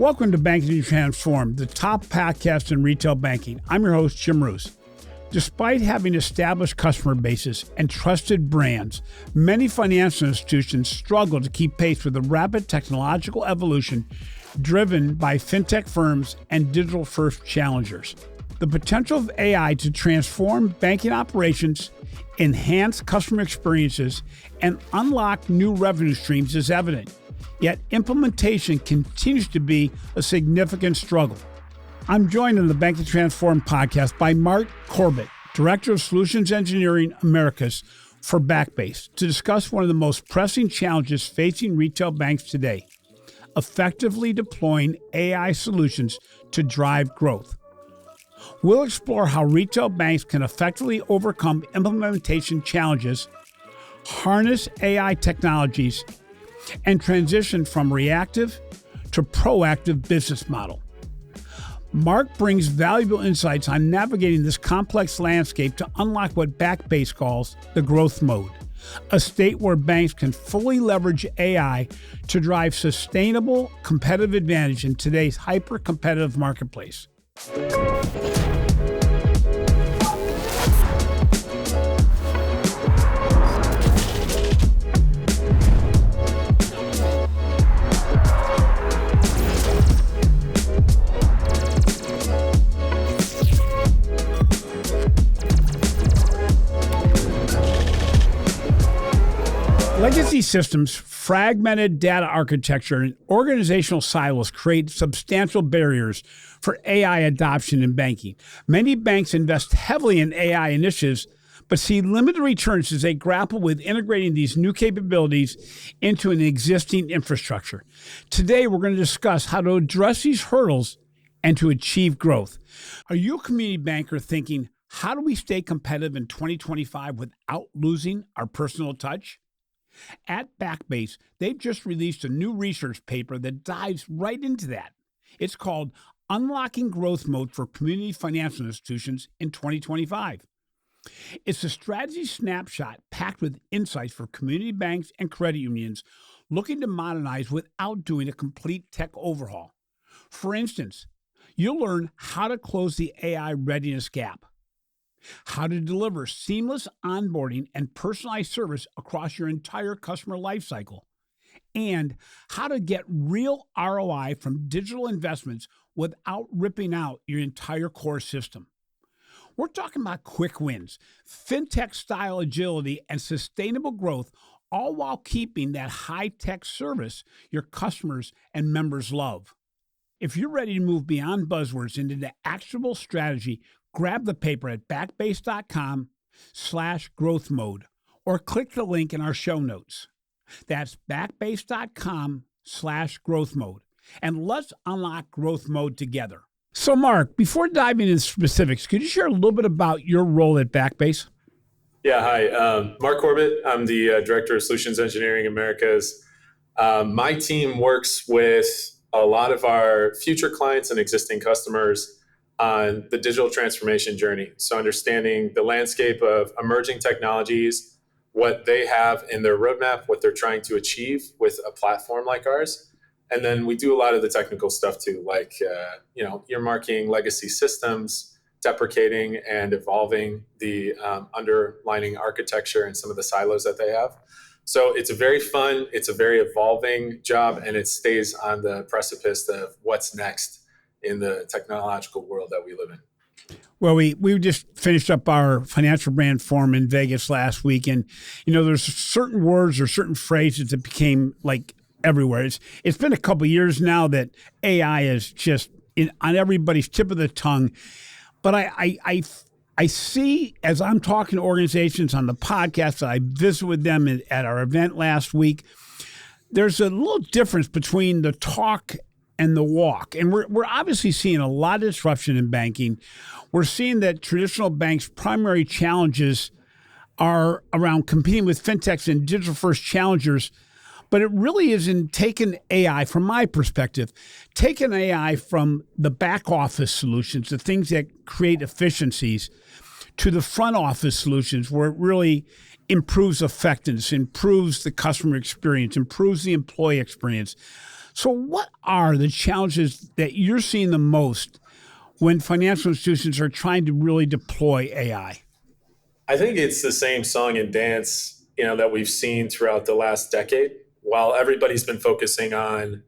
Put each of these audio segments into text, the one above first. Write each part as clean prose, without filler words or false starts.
Welcome to Banking Transformed, the top podcast in retail banking. I'm your host, Jim Roos. Despite having established customer bases and trusted brands, many financial institutions struggle to keep pace with the rapid technological evolution driven by fintech firms and digital-first challengers. The potential of AI to transform banking operations, enhance customer experiences, and unlock new revenue streams is evident. Yet implementation continues to be a significant struggle. I'm joined on the Banking Transformed podcast by Marc Corbett, Director of Solutions Engineering Americas for Backbase, to discuss one of the most pressing challenges facing retail banks today, effectively deploying AI solutions to drive growth. We'll explore how retail banks can effectively overcome implementation challenges, harness AI technologies, and transition from reactive to proactive business model. Marc brings valuable insights on navigating this complex landscape to unlock what Backbase calls the growth mode, a state where banks can fully leverage AI to drive sustainable competitive advantage in today's hyper-competitive marketplace. Legacy systems, fragmented data architecture, and organizational silos create substantial barriers for AI adoption in banking. Many banks invest heavily in AI initiatives, but see limited returns as they grapple with integrating these new capabilities into an existing infrastructure. Today, we're going to discuss how to address these hurdles and to achieve growth. Are you a community banker thinking, how do we stay competitive in 2025 without losing our personal touch? At Backbase, they've just released a new research paper that dives right into that. It's called Unlocking Growth Mode for Community Financial Institutions in 2025. It's a strategy snapshot packed with insights for community banks and credit unions looking to modernize without doing a complete tech overhaul. For instance, you'll learn how to close the AI readiness gap, how to deliver seamless onboarding and personalized service across your entire customer lifecycle, and how to get real ROI from digital investments without ripping out your entire core system. We're talking about quick wins, fintech-style agility, and sustainable growth, all while keeping that high-tech service your customers and members love. If you're ready to move beyond buzzwords into the actionable strategy, grab the paper at backbase.com/growth mode or click the link in our show notes. That's backbase.com/growth mode. And let's unlock growth mode together. So Marc, before diving into specifics, could you share a little bit about your role at Backbase? Yeah, hi. Marc Corbett. I'm the Director of Solutions Engineering Americas. My team works with a lot of our future clients and existing customers on the digital transformation journey. So understanding the landscape of emerging technologies, what they have in their roadmap, what they're trying to achieve with a platform like ours. And then we do a lot of the technical stuff too, like earmarking legacy systems, deprecating and evolving the underlining architecture and some of the silos that they have. So it's a very fun, it's a very evolving job, and it stays on the precipice of what's next in the technological world that we live in. Well, we just finished up our financial brand forum in Vegas last week, and there's certain words or certain phrases that became like everywhere. It's been a couple of years now that AI is just on everybody's tip of the tongue, but I see, as I'm talking to organizations on the podcast that I visit with them at our event last week, there's a little difference between the talk and the walk. And we're obviously seeing a lot of disruption in banking. We're seeing that traditional banks' primary challenges are around competing with fintechs and digital-first challengers. But it really isn't taking AI, from my perspective, taking AI from the back office solutions, the things that create efficiencies, to the front office solutions where it really improves effectiveness, improves the customer experience, improves the employee experience. So what are the challenges that you're seeing the most when financial institutions are trying to really deploy AI? I think it's the same song and dance, that we've seen throughout the last decade. While everybody's been focusing on,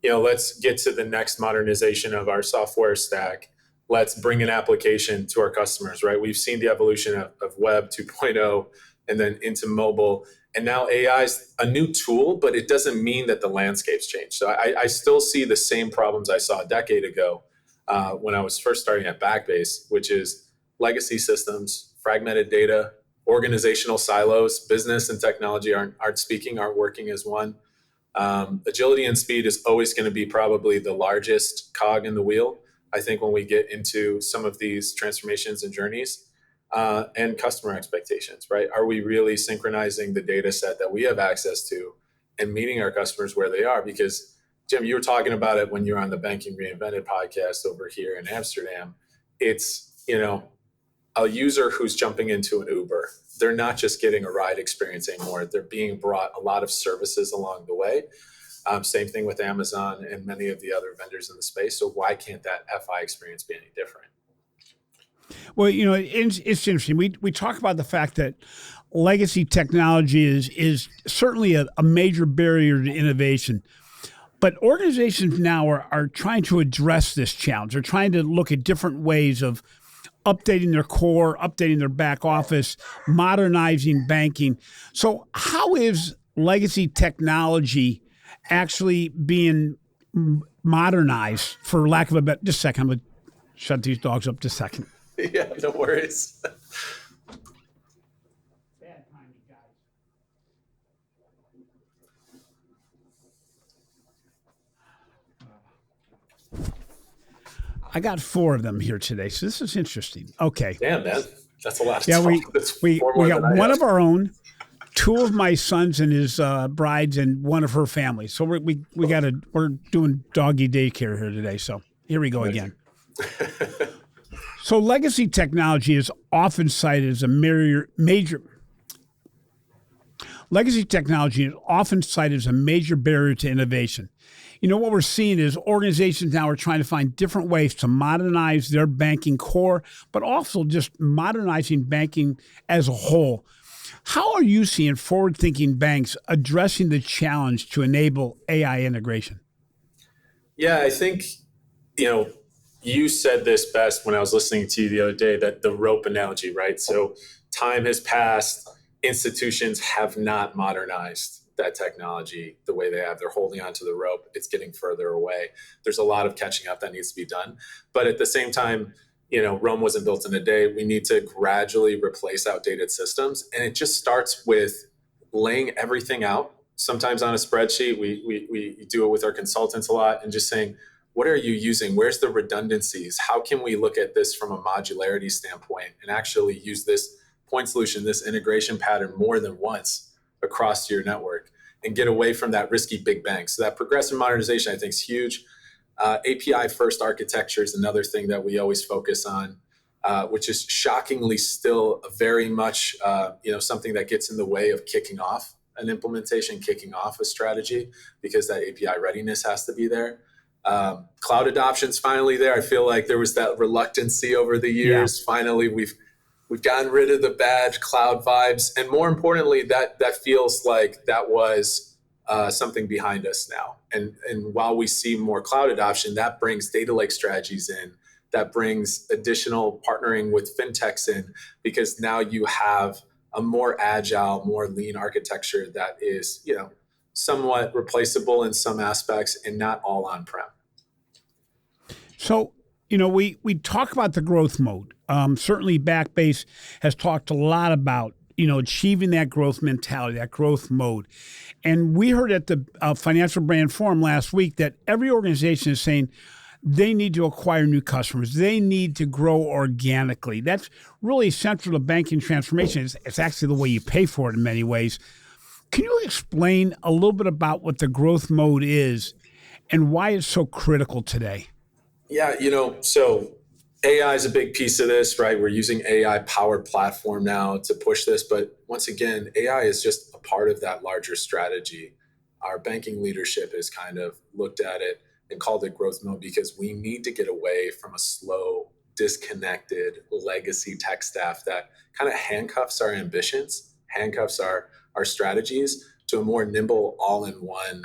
let's get to the next modernization of our software stack. Let's bring an application to our customers, right? We've seen the evolution of Web 2.0 and then into mobile. And now AI is a new tool, but it doesn't mean that the landscape's changed. So I still see the same problems I saw a decade ago when I was first starting at Backbase, which is legacy systems, fragmented data, organizational silos. Business and technology aren't working as one. Agility and speed is always going to be probably the largest cog in the wheel, I think, when we get into some of these transformations and journeys. And customer expectations, right? Are we really synchronizing the data set that we have access to and meeting our customers where they are? Because, Jim, you were talking about it when you were on the Banking Reinvented podcast over here in Amsterdam. It's, a user who's jumping into an Uber. They're not just getting a ride experience anymore. They're being brought a lot of services along the way. Same thing with Amazon and many of the other vendors in the space. So why can't that FI experience be any different? Well, it's interesting. We talk about the fact that legacy technology is certainly a major barrier to innovation. But organizations now are trying to address this challenge. They're trying to look at different ways of updating their core, updating their back office, modernizing banking. So how is legacy technology actually being modernized, for lack of a better, just a second, I'm going to shut these dogs up just a second. Yeah, no worries. Bad timing, guys. I got 4 of them here today, so this is interesting. Okay. Damn, man. That's a lot of Yeah, talk. we got one of our own, 2 of my sons and his brides, and 1 of her family. So we're doing doggy daycare here today. So here we go again. So legacy technology is often cited as a major barrier to innovation. What we're seeing is organizations now are trying to find different ways to modernize their banking core, but also just modernizing banking as a whole. How are you seeing forward-thinking banks addressing the challenge to enable AI integration? Yeah, I think, you said this best when I was listening to you the other day, that the rope analogy, right? So time has passed, institutions have not modernized that technology the way they have. They're holding onto the rope. It's getting further away. There's a lot of catching up that needs to be done. But at the same time, Rome wasn't built in a day. We need to gradually replace outdated systems. And it just starts with laying everything out, sometimes on a spreadsheet. We do it with our consultants a lot, and just saying, what are you using? Where's the redundancies? How can we look at this from a modularity standpoint and actually use this point solution, this integration pattern more than once across your network, and get away from that risky big bang? So that progressive modernization, I think, is huge. API first architecture is another thing that we always focus on, which is shockingly still very much something that gets in the way of kicking off an implementation, kicking off a strategy, because that API readiness has to be there. Cloud adoption's finally there. I feel like there was that reluctancy over the years. Yeah. Finally, we've gotten rid of the bad cloud vibes, and more importantly, that feels like that was something behind us now. And while we see more cloud adoption, that brings data lake strategies in, that brings additional partnering with fintechs in, because now you have a more agile, more lean architecture that is, somewhat replaceable in some aspects and not all on-prem. So, we talk about the growth mode. Certainly Backbase has talked a lot about, achieving that growth mentality, that growth mode. And we heard at the Financial Brand Forum last week that every organization is saying they need to acquire new customers. They need to grow organically. That's really central to banking transformation. It's actually the way you pay for it in many ways. Can you explain a little bit about what the growth mode is and why it's so critical today? Yeah, so AI is a big piece of this, right? We're using AI-powered platform now to push this. But once again, AI is just a part of that larger strategy. our banking leadership has kind of looked at it and called it growth mode, because we need to get away from a slow, disconnected legacy tech staff that kind of handcuffs our ambitions, handcuffs our strategies, to a more nimble all-in-one.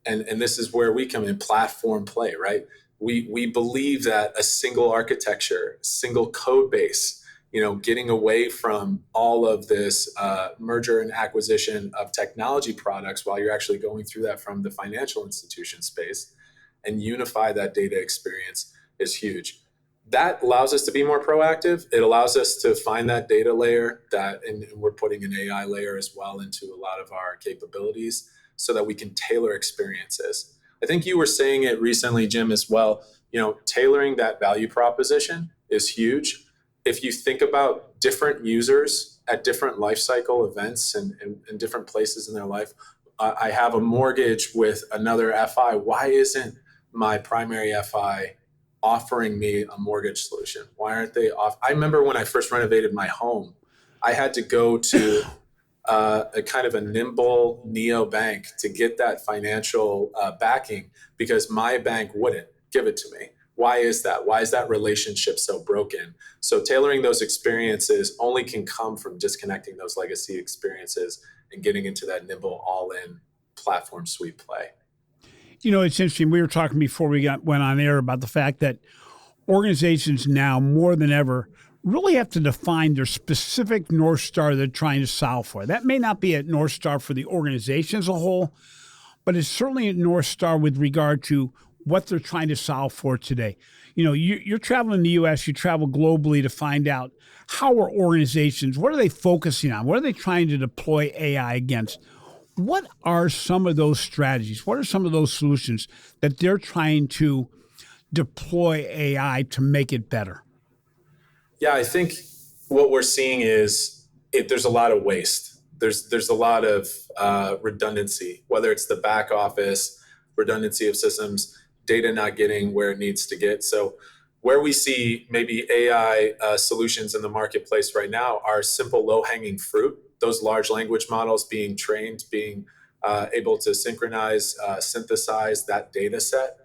And this is where we come in, platform play, right? We believe that a single architecture, single code base, getting away from all of this merger and acquisition of technology products while you're actually going through that from the financial institution space, and unify that data experience is huge. That allows us to be more proactive. It allows us to find that data layer and we're putting an AI layer as well into a lot of our capabilities so that we can tailor experiences. I think you were saying it recently, Jim, as well. Tailoring that value proposition is huge. If you think about different users at different life cycle events and different places in their life, I have a mortgage with another FI. Why isn't my primary FI offering me a mortgage solution? Why aren't they off? I remember when I first renovated my home, I had to go to a kind of a nimble neo bank to get that financial backing, because my bank wouldn't give it to me. Why is that? Why is that relationship so broken? So tailoring those experiences only can come from disconnecting those legacy experiences and getting into that nimble all-in platform suite play. It's interesting. We were talking before we went on air about the fact that organizations now more than ever really have to define their specific North Star they're trying to solve for. That may not be a North Star for the organization as a whole, but it's certainly a North Star with regard to what they're trying to solve for today. You're traveling in the U.S., you travel globally to find out how are organizations, what are they focusing on? What are they trying to deploy AI against? What are some of those strategies? What are some of those solutions that they're trying to deploy AI to make it better? Yeah, I think what we're seeing is there's a lot of waste. There's a lot of redundancy, whether it's the back office, redundancy of systems, data not getting where it needs to get. So where we see maybe AI solutions in the marketplace right now are simple low-hanging fruit. Those large language models being trained, being able to synchronize, synthesize that data set.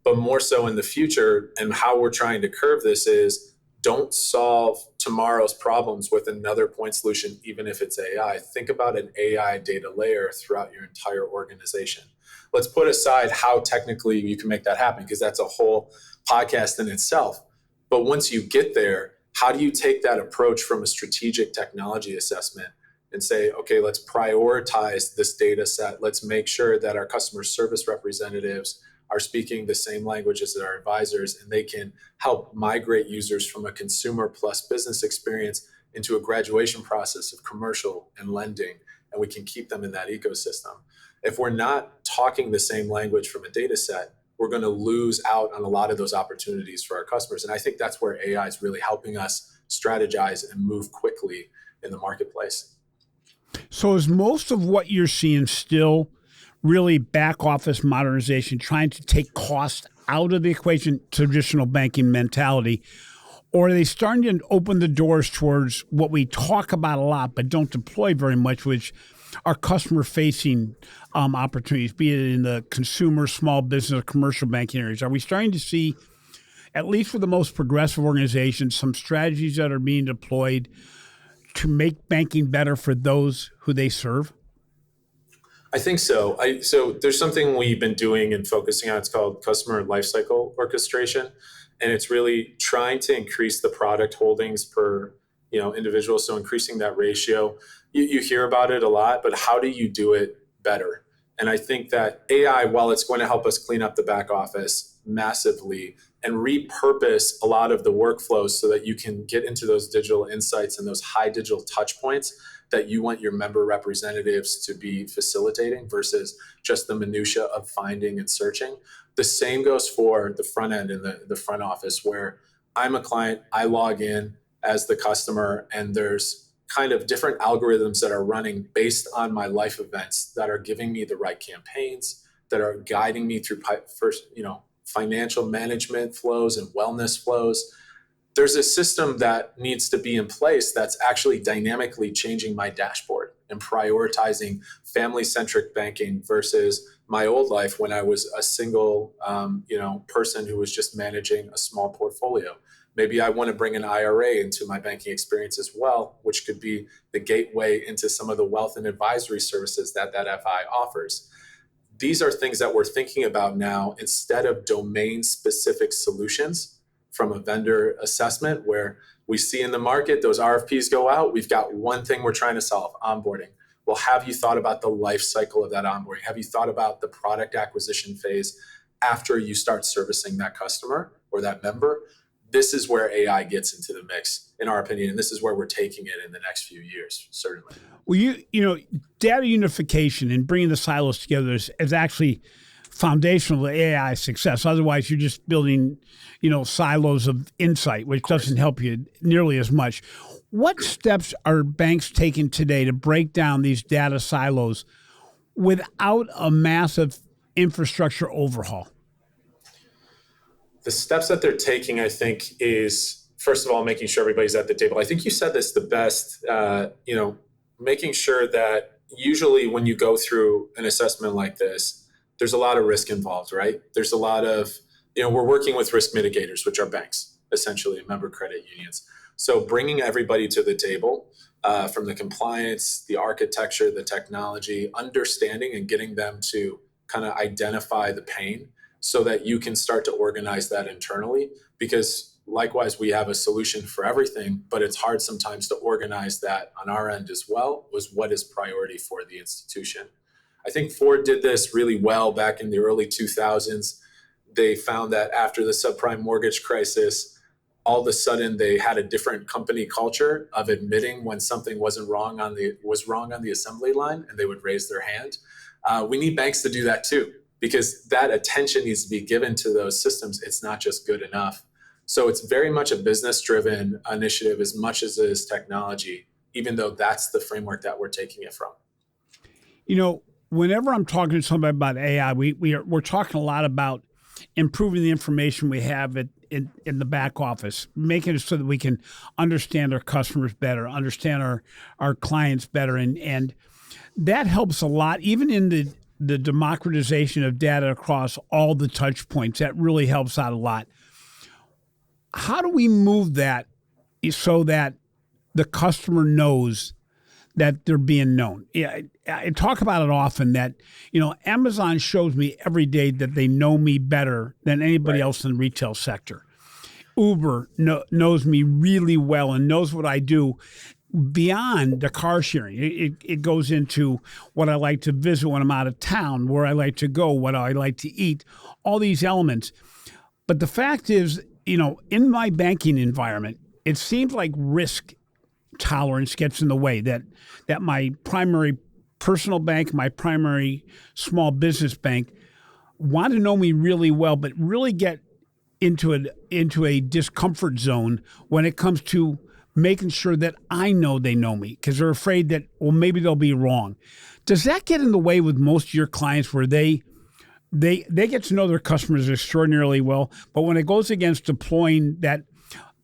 But more so in the future, and how we're trying to curve this is, don't solve tomorrow's problems with another point solution, even if it's AI. Think about an AI data layer throughout your entire organization. Let's put aside how technically you can make that happen, because that's a whole podcast in itself. But once you get there, how do you take that approach from a strategic technology assessment and say, okay, let's prioritize this data set. Let's make sure that our customer service representatives are speaking the same language as our advisors, and they can help migrate users from a consumer plus business experience into a graduation process of commercial and lending, and we can keep them in that ecosystem. If we're not talking the same language from a data set, we're going to lose out on a lot of those opportunities for our customers. And I think that's where AI is really helping us strategize and move quickly in the marketplace. So is most of what you're seeing still really back office modernization, trying to take cost out of the equation, traditional banking mentality? Or are they starting to open the doors towards what we talk about a lot but don't deploy very much, which are customer-facing opportunities, be it in the consumer, small business, or commercial banking areas? Are we starting to see, at least for the most progressive organizations, some strategies that are being deployed to make banking better for those who they serve? I think so. So there's something we've been doing and focusing on. It's called customer lifecycle orchestration, and it's really trying to increase the product holdings per individual. So increasing that ratio. You hear about it a lot, but how do you do it better? And I think that AI, while it's going to help us clean up the back office massively and repurpose a lot of the workflows so that you can get into those digital insights and those high digital touch points that you want your member representatives to be facilitating versus just the minutia of finding and searching. The same goes for the front end and the front office, where I'm a client, I log in as the customer, and there's kind of different algorithms that are running based on my life events that are giving me the right campaigns, that are guiding me through financial management flows and wellness flows. There's a system that needs to be in place that's actually dynamically changing my dashboard and prioritizing family-centric banking versus my old life when I was a single, person who was just managing a small portfolio. Maybe I want to bring an IRA into my banking experience as well, which could be the gateway into some of the wealth and advisory services that FI offers. These are things that we're thinking about now instead of domain-specific solutions from a vendor assessment where we see in the market, those RFPs go out, we've got one thing we're trying to solve, onboarding. Well, have you thought about the life cycle of that onboarding? Have you thought about the product acquisition phase after you start servicing that customer or that member? This is where AI gets into the mix, in our opinion, and this is where we're taking it in the next few years, certainly. Well, data unification and bringing the silos together is actually foundational to AI success. Otherwise, you're just building, silos of insight, which doesn't help you nearly as much. What steps are banks taking today to break down these data silos without a massive infrastructure overhaul? The steps that they're taking, I think, is, first of all, making sure everybody's at the table. I think you said this the best, making sure that usually when you go through an assessment like this, there's a lot of risk involved, right? There's a lot of, we're working with risk mitigators, which are banks, essentially, member credit unions. So bringing everybody to the table, from the compliance, the architecture, the technology, understanding and getting them to kind of identify the pain so that you can start to organize that internally. Because likewise, we have a solution for everything, but it's hard sometimes to organize that on our end as well, was what is priority for the institution. I think Ford did this really well back in the early 2000s. They found that after the subprime mortgage crisis, all of a sudden they had a different company culture of admitting when something was wrong on the assembly line, and they would raise their hand. We need banks to do that too, because that attention needs to be given to those systems. It's not just good enough. So it's very much a business-driven initiative as much as it is technology, even though that's the framework that we're taking it from. Whenever I'm talking to somebody about AI, we're talking a lot about improving the information we have in the back office, making it so that we can understand our customers better, understand our clients better. And that helps a lot, even in the democratization of data across all the touch points. That really helps out a lot. How do we move that so that the customer knows that they're being known? Yeah, I talk about it often that, Amazon shows me every day that they know me better than anybody else in the retail sector. Uber knows me really well and knows what I do beyond the car sharing. It goes into what I like to visit when I'm out of town, where I like to go, what I like to eat, all these elements. But the fact is, in my banking environment, it seems like risk tolerance gets in the way, that my primary personal bank, my primary small business bank want to know me really well, but really get into a discomfort zone when it comes to making sure that I know they know me, because they're afraid that, well, maybe they'll be wrong. Does that get in the way with most of your clients, where they get to know their customers extraordinarily well, but when it goes against deploying that,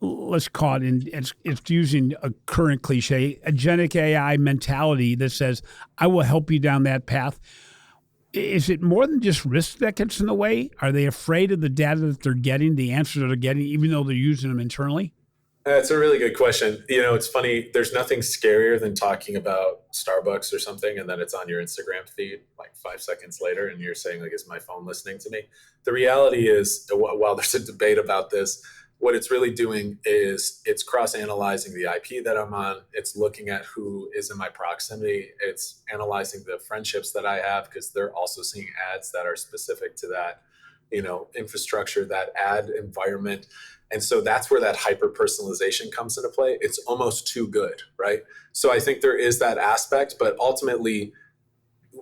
let's call it, it's using a current cliche, agentic AI mentality that says, I will help you down that path. Is it more than just risk that gets in the way? Are they afraid of the data that they're getting, the answers that they're getting, even though they're using them internally? That's a really good question. It's funny. There's nothing scarier than talking about Starbucks or something, and then it's on your Instagram feed like 5 seconds later, and you're saying, is my phone listening to me? The reality is, while there's a debate about this, what it's really doing is it's cross-analyzing the IP that I'm on. It's looking at who is in my proximity. It's analyzing the friendships that I have, because they're also seeing ads that are specific to that, infrastructure, that ad environment. And so that's where that hyper-personalization comes into play. It's almost too good, right? So I think there is that aspect, but ultimately,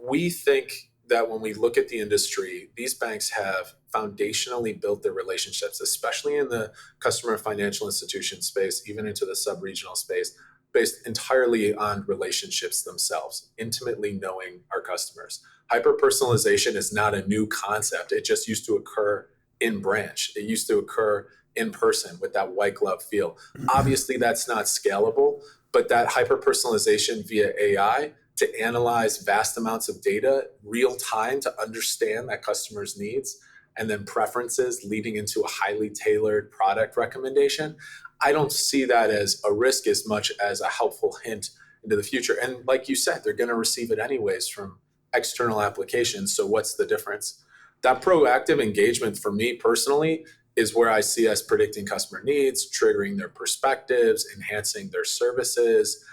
we think that when we look at the industry, these banks have foundationally built their relationships, especially in the customer financial institution space, even into the sub-regional space, based entirely on relationships themselves, intimately knowing our customers. Hyper-personalization is not a new concept. It just used to occur in branch. It used to occur in person with that white glove feel. Obviously, that's not scalable, but that hyper-personalization via AI to analyze vast amounts of data real time to understand that customer's needs and then preferences leading into a highly tailored product recommendation. I don't see that as a risk as much as a helpful hint into the future. And like you said, they're going to receive it anyways from external applications. So what's the difference? That proactive engagement for me personally is where I see us predicting customer needs, triggering their perspectives, enhancing their services,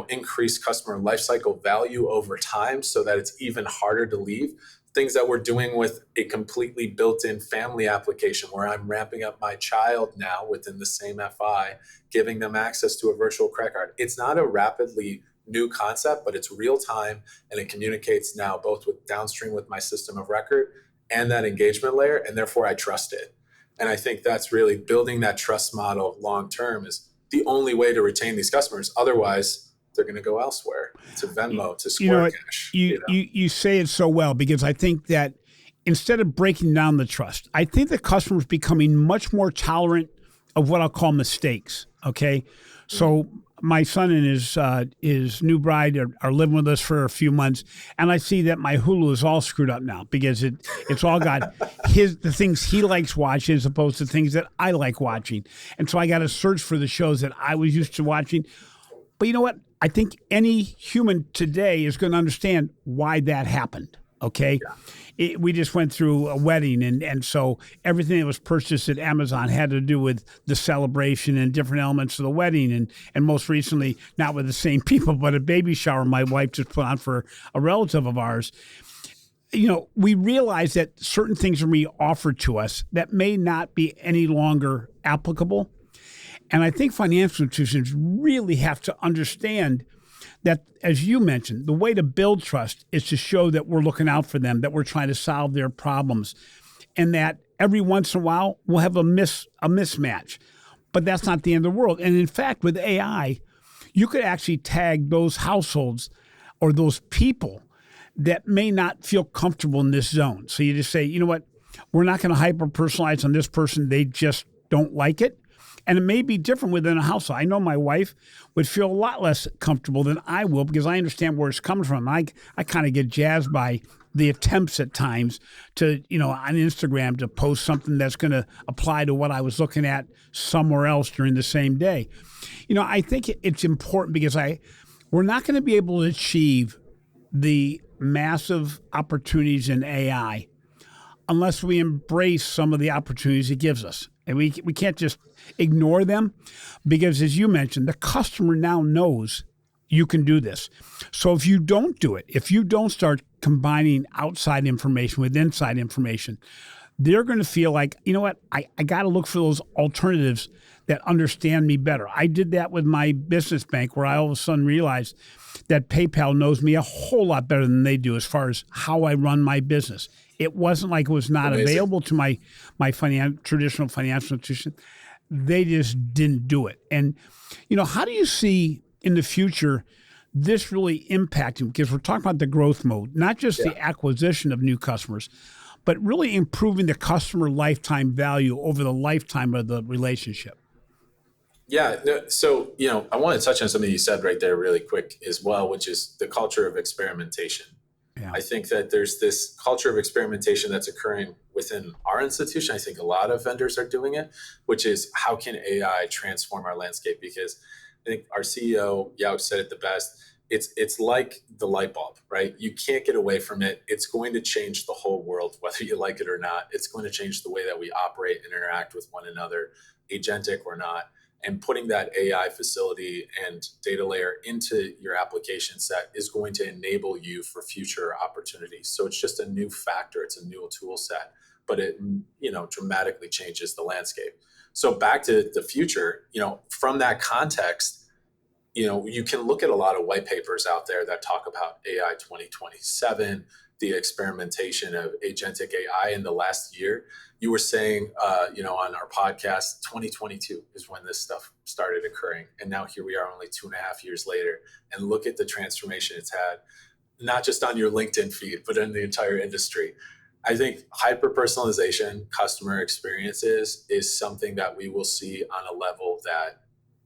increase customer lifecycle value over time so that it's even harder to leave. Things that we're doing with a completely built-in family application where I'm ramping up my child now within the same FI, giving them access to a virtual credit card. It's not a rapidly new concept, but it's real time, and it communicates now both with downstream with my system of record and that engagement layer, and therefore I trust it. And I think that's really building that trust model long term is the only way to retain these customers. Otherwise, they're going to go elsewhere, to Venmo, to Square Cash. You say it so well, because I think that instead of breaking down the trust, I think the customer's becoming much more tolerant of what I'll call mistakes. Okay, so my son and his new bride are living with us for a few months, and I see that my Hulu is all screwed up now because it's all got the things he likes watching as opposed to things that I like watching, and so I got to search for the shows that I was used to watching. But you know what? I think any human today is going to understand why that happened. Okay. Yeah. We just went through a wedding, and so everything that was purchased at Amazon had to do with the celebration and different elements of the wedding. And most recently, not with the same people, but a baby shower my wife just put on for a relative of ours. We realize that certain things are being offered to us that may not be any longer applicable. And I think financial institutions really have to understand that, as you mentioned, the way to build trust is to show that we're looking out for them, that we're trying to solve their problems, and that every once in a while we'll have a mismatch. But that's not the end of the world. And in fact, with AI, you could actually tag those households or those people that may not feel comfortable in this zone. So you just say, you know what, we're not going to hyper-personalize on this person. They just don't like it. And it may be different within a household. I know my wife would feel a lot less comfortable than I will because I understand where it's coming from. I kind of get jazzed by the attempts at times to, on Instagram to post something that's going to apply to what I was looking at somewhere else during the same day. I think it's important because we're not going to be able to achieve the massive opportunities in AI unless we embrace some of the opportunities it gives us. And we can't just ignore them because, as you mentioned, the customer now knows you can do this. So if you don't do it, if you don't start combining outside information with inside information, they're going to feel like, you know what, I got to look for those alternatives that understand me better. I did that with my business bank where I all of a sudden realized that PayPal knows me a whole lot better than they do as far as how I run my business. It wasn't like it was not available to my traditional financial institution. They just didn't do it. And, how do you see in the future this really impacting? Because we're talking about the growth mode, not just the acquisition of new customers, but really improving the customer lifetime value over the lifetime of the relationship. Yeah. So, I want to touch on something you said right there really quick as well, which is the culture of experimentation. Yeah. I think that there's this culture of experimentation that's occurring within our institution. I think a lot of vendors are doing it, which is how can AI transform our landscape? Because I think our CEO, Yao, said it the best. It's like the light bulb, right? You can't get away from it. It's going to change the whole world, whether you like it or not. It's going to change the way that we operate and interact with one another, agentic or not. And putting that AI facility and data layer into your application set is going to enable you for future opportunities. So it's just a new factor. It's a new tool set, but it, dramatically changes the landscape. So back to the future, from that context, you can look at a lot of white papers out there that talk about AI 2027, the experimentation of agentic AI in the last year. You were saying, on our podcast, 2022 is when this stuff started occurring. And now here we are only 2.5 years later. And look at the transformation it's had, not just on your LinkedIn feed, but in the entire industry. I think hyper-personalization, customer experiences is something that we will see on a level that,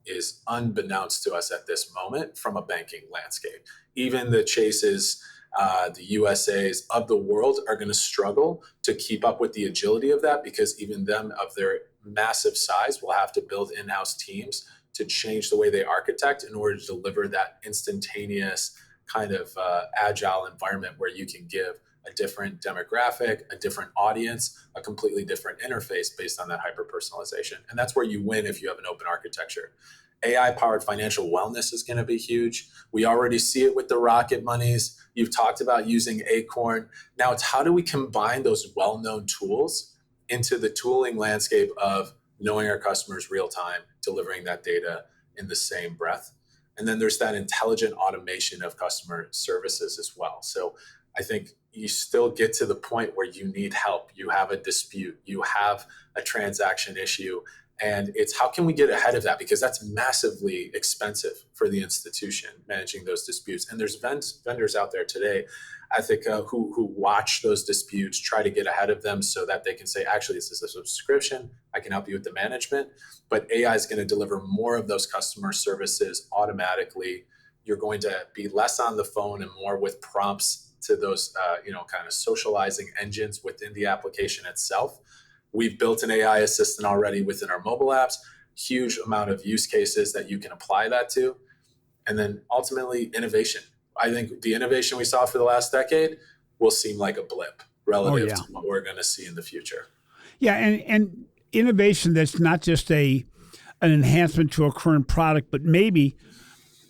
is unbeknownst to us at this moment from a banking landscape. Even the Chases, the USAs of the world are going to struggle to keep up with the agility of that, because even them of their massive size will have to build in-house teams to change the way they architect in order to deliver that instantaneous kind of agile environment where you can give a different demographic, a different audience, a completely different interface based on that hyper-personalization. And that's where you win if you have an open architecture. AI-powered financial wellness is going to be huge. We already see it with the rocket monies. You've talked about using Acorn. Now it's how do we combine those well-known tools into the tooling landscape of knowing our customers real time, delivering that data in the same breath. And then there's that intelligent automation of customer services as well. So I think you still get to the point where you need help. You have a dispute, you have a transaction issue, and it's how can we get ahead of that? Because that's massively expensive for the institution managing those disputes. And there's vendors out there today, I think, who watch those disputes, try to get ahead of them so that they can say, actually, this is a subscription. I can help you with the management, but AI is going to deliver more of those customer services automatically. You're going to be less on the phone and more with prompts to those, kind of socializing engines within the application itself. We've built an AI assistant already within our mobile apps, huge amount of use cases that you can apply that to. And then ultimately innovation. I think the innovation we saw for the last decade will seem like a blip relative to what we're going to see in the future. Yeah, and innovation that's not just an enhancement to a current product, but maybe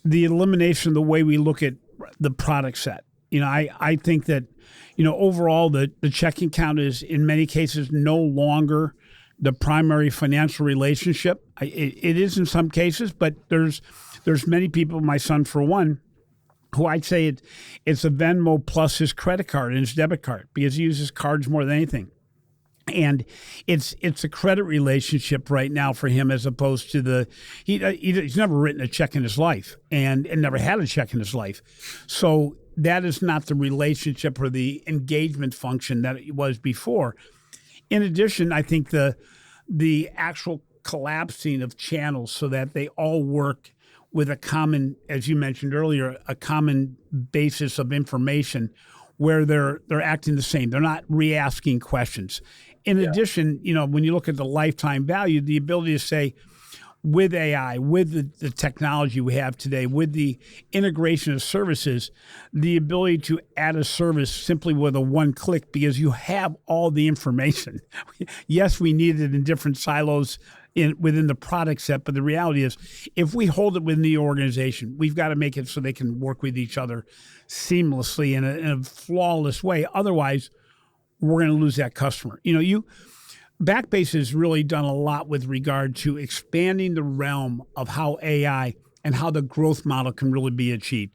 the elimination of the way we look at the product set. I think that, overall the checking account is in many cases no longer the primary financial relationship. It is in some cases, but there's many people, my son for one, who I'd say it's a Venmo plus his credit card and his debit card because he uses cards more than anything. And it's a credit relationship right now for him as opposed to he's never written a check in his life and never had a check in his life. So that is not the relationship or the engagement function that it was before. In addition, I think the actual collapsing of channels so that they all work with a common, as you mentioned earlier, a common basis of information where they're acting the same. They're not re-asking questions. In addition, when you look at the lifetime value, the ability to say, with AI, with the technology we have today, with the integration of services, the ability to add a service simply with a one click because you have all the information. Yes, we need it in different silos within the product set, but the reality is if we hold it within the organization, we've got to make it so they can work with each other seamlessly in a flawless way. Otherwise, we're going to lose that customer. Backbase has really done a lot with regard to expanding the realm of how AI and how the growth model can really be achieved.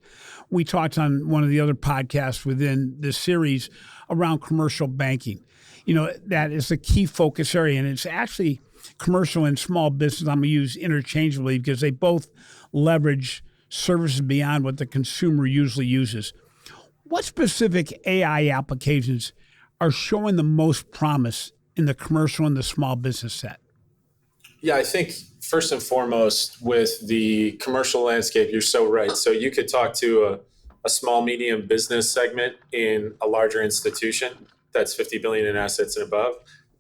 We talked on one of the other podcasts within this series around commercial banking. That is a key focus area, and it's actually commercial and small business I'm going to use interchangeably because they both leverage services beyond what the consumer usually uses. What specific AI applications are showing the most promise in the commercial and the small business set? Yeah, I think first and foremost with the commercial landscape, you're so right. So you could talk to a small, medium business segment in a larger institution that's 50 billion in assets and above,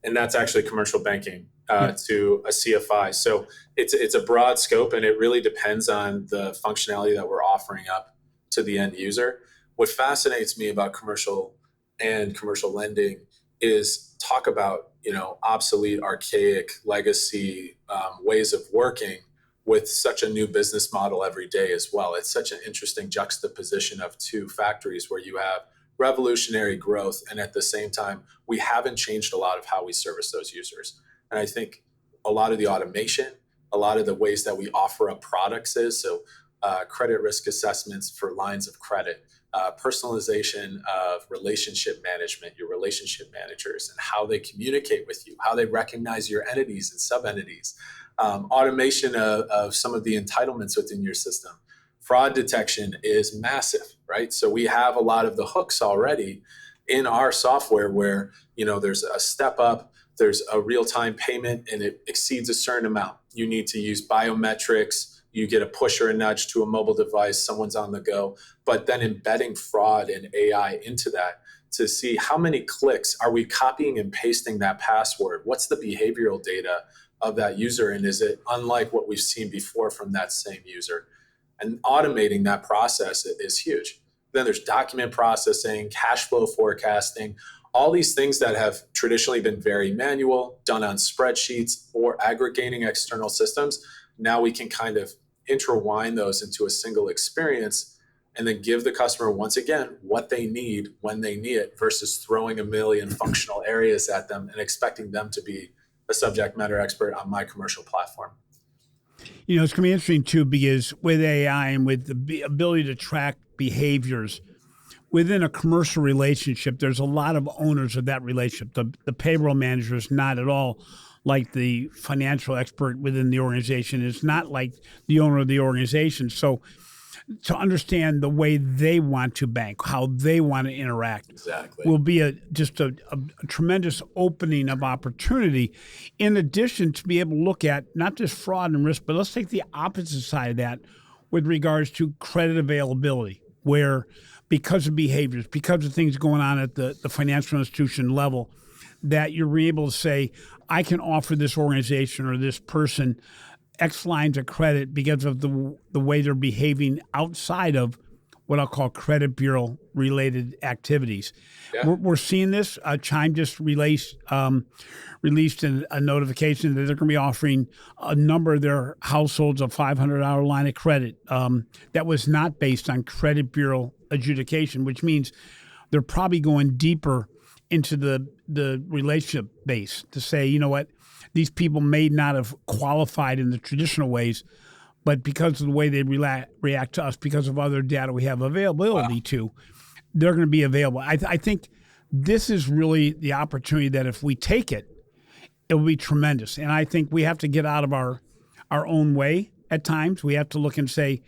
and that's actually commercial banking to a CFI. So it's a broad scope, and it really depends on the functionality that we're offering up to the end user. What fascinates me about commercial and commercial lending is talk about obsolete, archaic, legacy ways of working with such a new business model every day as well. It's such an interesting juxtaposition of two factories where you have revolutionary growth, and at the same time, we haven't changed a lot of how we service those users. And I think a lot of the automation, a lot of the ways that we offer up products credit risk assessments for lines of credit, personalization of relationship management, your relationship managers, and how they communicate with you, how they recognize your entities and sub-entities, automation of some of the entitlements within your system. Fraud detection is massive, right? So we have a lot of the hooks already in our software where, there's a step up, there's a real-time payment, and it exceeds a certain amount. You need to use biometrics you get a push or a nudge to a mobile device, someone's on the go, but then embedding fraud and AI into that to see how many clicks are we copying and pasting that password? What's the behavioral data of that user? And is it unlike what we've seen before from that same user? And automating that process is huge. Then there's document processing, cash flow forecasting, all these things that have traditionally been very manual, done on spreadsheets or aggregating external systems. Now we can kind of intertwine those into a single experience and then give the customer, once again, what they need when they need it versus throwing a million functional areas at them and expecting them to be a subject matter expert on my commercial platform. You know, it's going to be interesting, too, because with AI and with the ability to track behaviors within a commercial relationship, there's a lot of owners of that relationship. The payroll manager is not at all like the financial expert within the organization. It's not like the owner of the organization. So to understand the way they want to bank, how they want to interact, exactly, will be just a tremendous opening of opportunity. In addition, to be able to look at not just fraud and risk, but let's take the opposite side of that with regards to credit availability, where because of behaviors, because of things going on at the financial institution level, that you're able to say, I can offer this organization or this person X lines of credit because of the way they're behaving outside of what I'll call credit bureau related activities. Yeah. We're seeing this. Chime just released a notification that they're going to be offering a number of their households a $500 line of credit that was not based on credit bureau adjudication, which means they're probably going deeper into the relationship base to say, you know what, these people may not have qualified in the traditional ways, but because of the way they react to us, because of other data we have availability to, they're going to be available. I think this is really the opportunity that if we take it, it will be tremendous. And I think we have to get out of our own way at times. We have to look and say,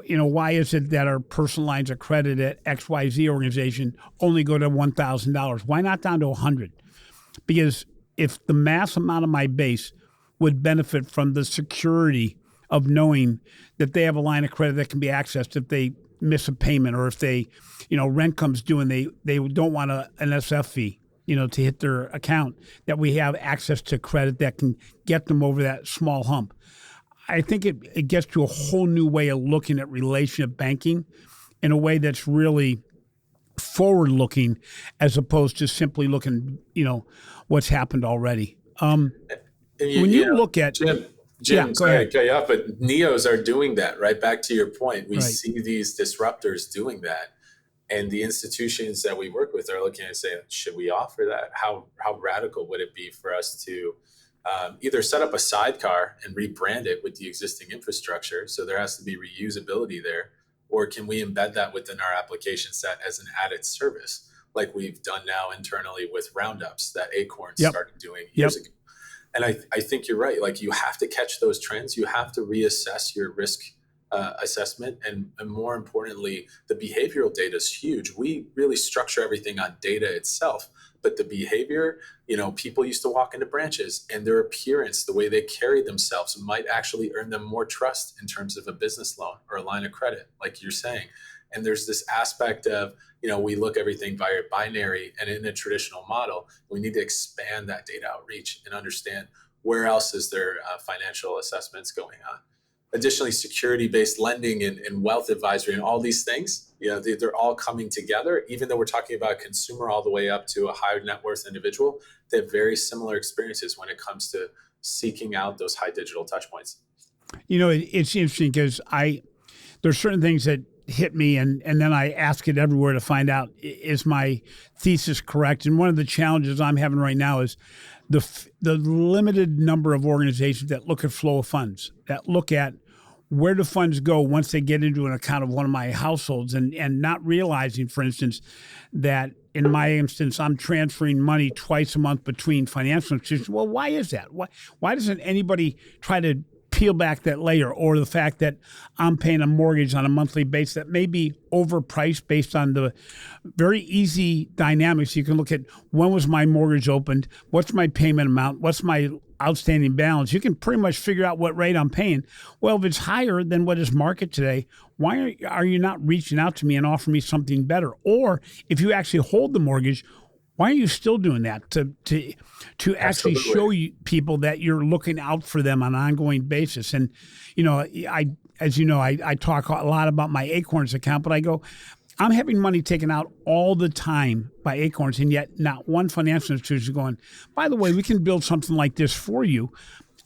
you know, why is it that our personal lines of credit at XYZ organization only go to $1,000? Why not down to $100? Because if the mass amount of my base would benefit from the security of knowing that they have a line of credit that can be accessed if they miss a payment, or if they, you know, rent comes due and they don't want an SF fee, you know, to hit their account, that we have access to credit that can get them over that small hump. I think it gets to a whole new way of looking at relationship banking in a way that's really forward-looking, as opposed to simply looking, you know, what's happened already. When you look at Jim, sorry to cut you off, but NEOs are doing that, right? Back to your point, we see these disruptors doing that, and the institutions that we work with are looking and saying, should we offer that? How radical would it be for us to either set up a sidecar and rebrand it with the existing infrastructure, so there has to be reusability there, or can we embed that within our application set as an added service, like we've done now internally with roundups that Acorn started doing years ago? And I think you're right. Like, you have to catch those trends. You have to reassess your risk assessment. And more importantly, the behavioral data is huge. We really structure everything on data itself. But the behavior, you know, people used to walk into branches, and their appearance, the way they carry themselves, might actually earn them more trust in terms of a business loan or a line of credit, like you're saying. And there's this aspect of, you know, we look everything via binary, and in a traditional model, we need to expand that data outreach and understand where else is there financial assessments going on. Additionally, security-based lending and wealth advisory and all these things, you know, they're all coming together. Even though we're talking about consumer all the way up to a high net worth individual, they have very similar experiences when it comes to seeking out those high digital touch points. You know, it's interesting because there's certain things that hit me, and then I ask it everywhere to find out, is my thesis correct? And one of the challenges I'm having right now is the limited number of organizations that look at flow of funds, that look at where do funds go once they get into an account of one of my households, and not realizing, for instance, that in my instance, I'm transferring money twice a month between financial institutions. Well, why is that? Why doesn't anybody try to peel back that layer? Or the fact that I'm paying a mortgage on a monthly basis that may be overpriced based on the very easy dynamics. You can look at, when was my mortgage opened? What's my payment amount? What's my outstanding balance, you can pretty much figure out what rate I'm paying. Well, if it's higher than what is market today, why are you not reaching out to me and offering me something better? Or if you actually hold the mortgage, why are you still doing that? To actually show you people that you're looking out for them on an ongoing basis. And, I talk a lot about my Acorns account, but I go, I'm having money taken out all the time by Acorns, and yet not one financial institution is going, by the way, we can build something like this for you.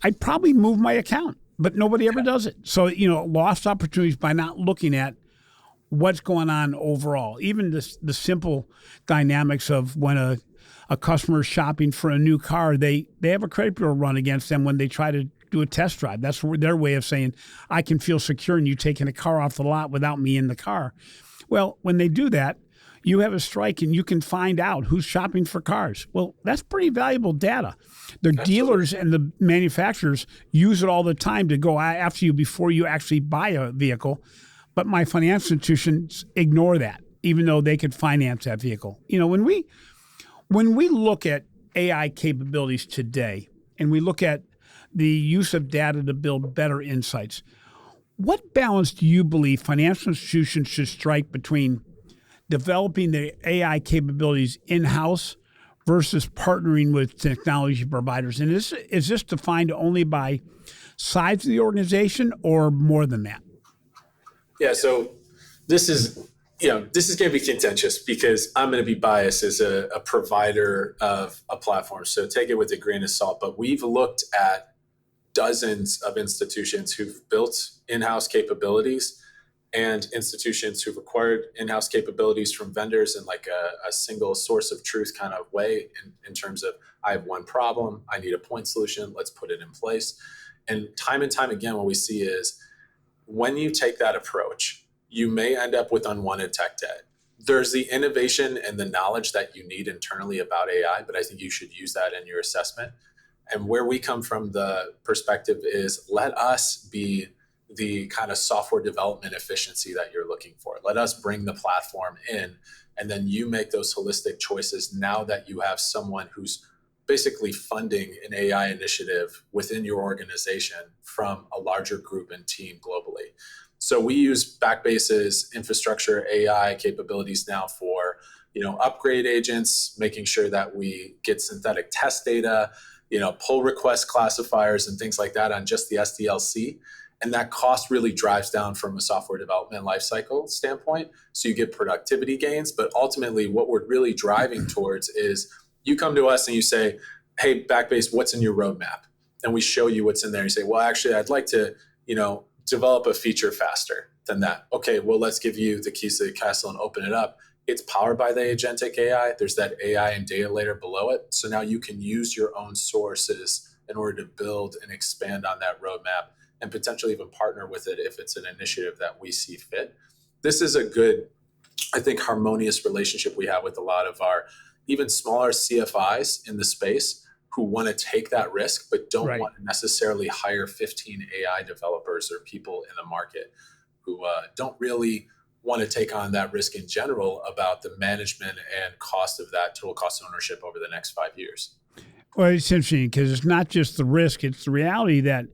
I'd probably move my account, but nobody ever does it. So, lost opportunities by not looking at what's going on overall. Even the simple dynamics of when a customer is shopping for a new car, they have a credit bureau run against them when they try to do a test drive. That's their way of saying, I can feel secure in you taking a car off the lot without me in the car. Well, when they do that, you have a strike and you can find out who's shopping for cars. Well, that's pretty valuable data. The dealers and the manufacturers use it all the time to go after you before you actually buy a vehicle. But my financial institutions ignore that, even though they could finance that vehicle. When we look at AI capabilities today and we look at the use of data to build better insights, what balance do you believe financial institutions should strike between developing the AI capabilities in-house versus partnering with technology providers? And is this defined only by size of the organization or more than that? Yeah, so this is going to be contentious because I'm going to be biased as a provider of a platform. So take it with a grain of salt. But we've looked at dozens of institutions who've built in-house capabilities and institutions who've acquired in-house capabilities from vendors in like a single source of truth kind of way in terms of, I have one problem, I need a point solution, let's put it in place. And time again, what we see is when you take that approach, you may end up with unwanted tech debt. There's the innovation and the knowledge that you need internally about AI, but I think you should use that in your assessment. And where we come from the perspective is let us be the kind of software development efficiency that you're looking for. Let us bring the platform in, and then you make those holistic choices now that you have someone who's basically funding an AI initiative within your organization from a larger group and team globally. So we use Backbase's infrastructure AI capabilities now for, upgrade agents, making sure that we get synthetic test data, pull request classifiers and things like that on just the SDLC. And that cost really drives down from a software development lifecycle standpoint. So you get productivity gains, but ultimately what we're really driving towards is you come to us and you say, hey, Backbase, what's in your roadmap? And we show you what's in there. You say, well, actually, I'd like to, develop a feature faster than that. Okay, well, let's give you the keys to the castle and open it up. It's powered by the agentic AI. There's that AI and data layer below it. So now you can use your own sources in order to build and expand on that roadmap and potentially even partner with it if it's an initiative that we see fit. This is a good, I think, harmonious relationship we have with a lot of our even smaller CFIs in the space who want to take that risk, but don't want to necessarily hire 15 AI developers or people in the market who don't really want to take on that risk in general about the management and cost of that total cost of ownership over the next 5 years. Well, it's interesting because it's not just the risk, it's the reality that,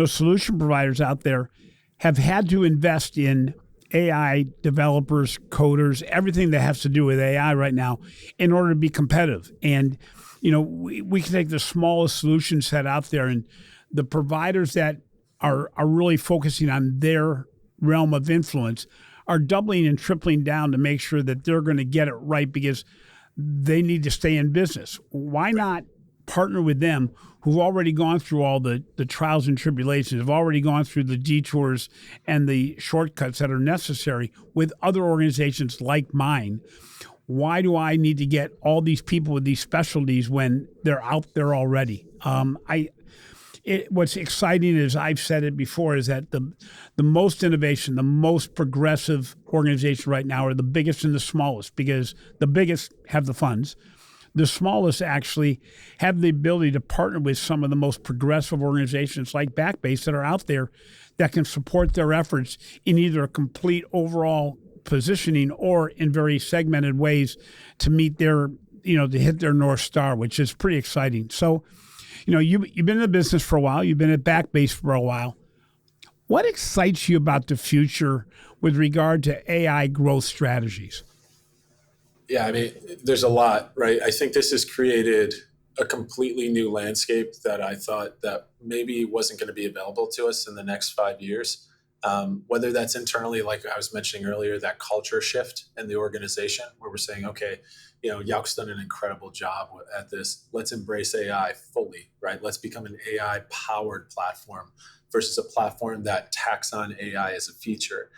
solution providers out there have had to invest in AI developers, coders, everything that has to do with AI right now in order to be competitive. And, we can take the smallest solution set out there, and the providers that are really focusing on their realm of influence are doubling and tripling down to make sure that they're going to get it right because they need to stay in business. Why not partner with them who've already gone through all the trials and tribulations, have already gone through the detours and the shortcuts that are necessary with other organizations like mine? Why do I need to get all these people with these specialties when they're out there already? What's exciting, as I've said it before, is that the most innovation, the most progressive organizations right now are the biggest and the smallest, because the biggest have the funds. The smallest actually have the ability to partner with some of the most progressive organizations like Backbase that are out there that can support their efforts in either a complete overall positioning or in very segmented ways to meet their, to hit their North Star, which is pretty exciting. So, You've been in the business for a while. You've been at Backbase for a while. What excites you about the future with regard to AI growth strategies? Yeah, I mean, there's a lot, right? I think this has created a completely new landscape that I thought that maybe wasn't going to be available to us in the next 5 years. Whether that's internally, like I was mentioning earlier, that culture shift in the organization where we're saying, okay, Yauk's done an incredible job at this. Let's embrace AI fully, right? Let's become an AI powered platform versus a platform that tacks on AI as a feature.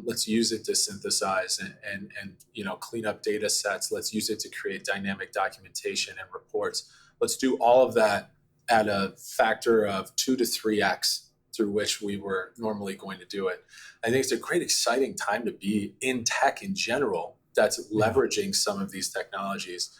Let's use it to synthesize and clean up data sets. Let's use it to create dynamic documentation and reports. Let's do all of that at a factor of 2 to 3x through which we were normally going to do it. I think it's a great, exciting time to be in tech in general that's leveraging some of these technologies,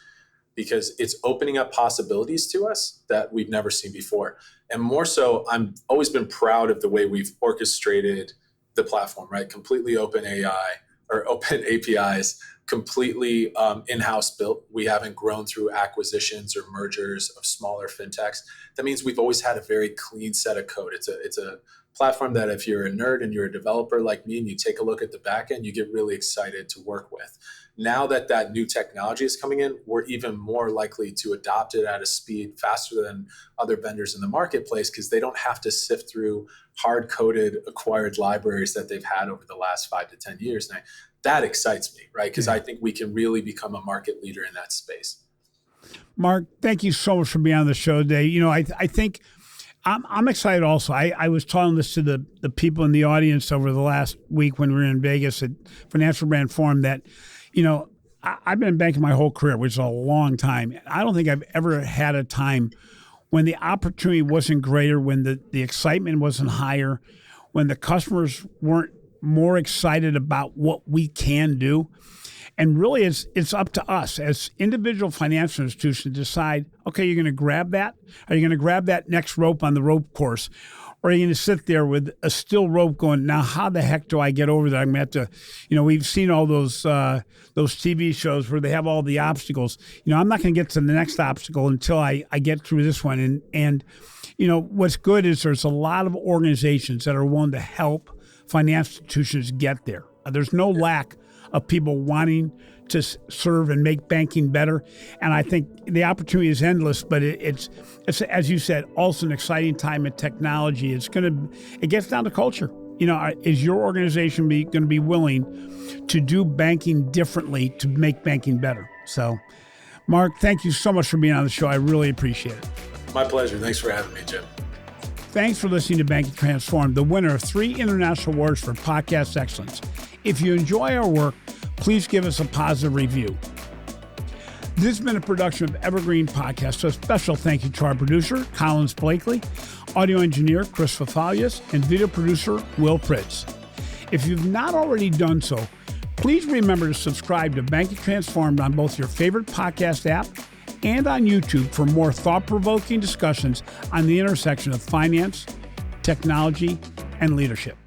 because it's opening up possibilities to us that we've never seen before. And more so, I've always been proud of the way we've orchestrated the platform, right? Completely open AI or open APIs, completely in-house built. We haven't grown through acquisitions or mergers of smaller fintechs. That means we've always had a very clean set of code. It's a platform that if you're a nerd and you're a developer like me and you take a look at the back end, you get really excited to work with. Now that new technology is coming in, we're even more likely to adopt it at a speed faster than other vendors in the marketplace, because they don't have to sift through hard-coded acquired libraries that they've had over the last 5 to 10 years. And that excites me, right? Because I think we can really become a market leader in that space. Marc, thank you so much for being on the show today. I think I'm excited also. I was telling this to the people in the audience over the last week when we were in Vegas at Financial Brand Forum that, I've been in banking my whole career, which is a long time. I don't think I've ever had a time when the opportunity wasn't greater, when the excitement wasn't higher, when the customers weren't more excited about what we can do. And really, it's up to us as individual financial institutions to decide, okay, you're going to grab that? Are you going to grab that next rope on the rope course? Or are you going to sit there with a still rope going, now how the heck do I get over that? I'm going to have to, we've seen all those TV shows where they have all the obstacles. I'm not going to get to the next obstacle until I get through this one. And what's good is there's a lot of organizations that are willing to help financial institutions get there. There's no lack of people wanting to serve and make banking better. And I think the opportunity is endless, but it's as you said, also an exciting time in technology. It gets down to culture. Is your organization going to be willing to do banking differently to make banking better? So, Marc, thank you so much for being on the show. I really appreciate it. My pleasure. Thanks for having me, Jim. Thanks for listening to Banking Transformed, the winner of 3 international awards for podcast excellence. If you enjoy our work, please give us a positive review. This has been a production of Evergreen Podcast, so a special thank you to our producer, Collins Blakely, audio engineer, Chris Fafalius, and video producer, Will Pritz. If you've not already done so, please remember to subscribe to Banking Transformed on both your favorite podcast app and on YouTube for more thought-provoking discussions on the intersection of finance, technology, and leadership.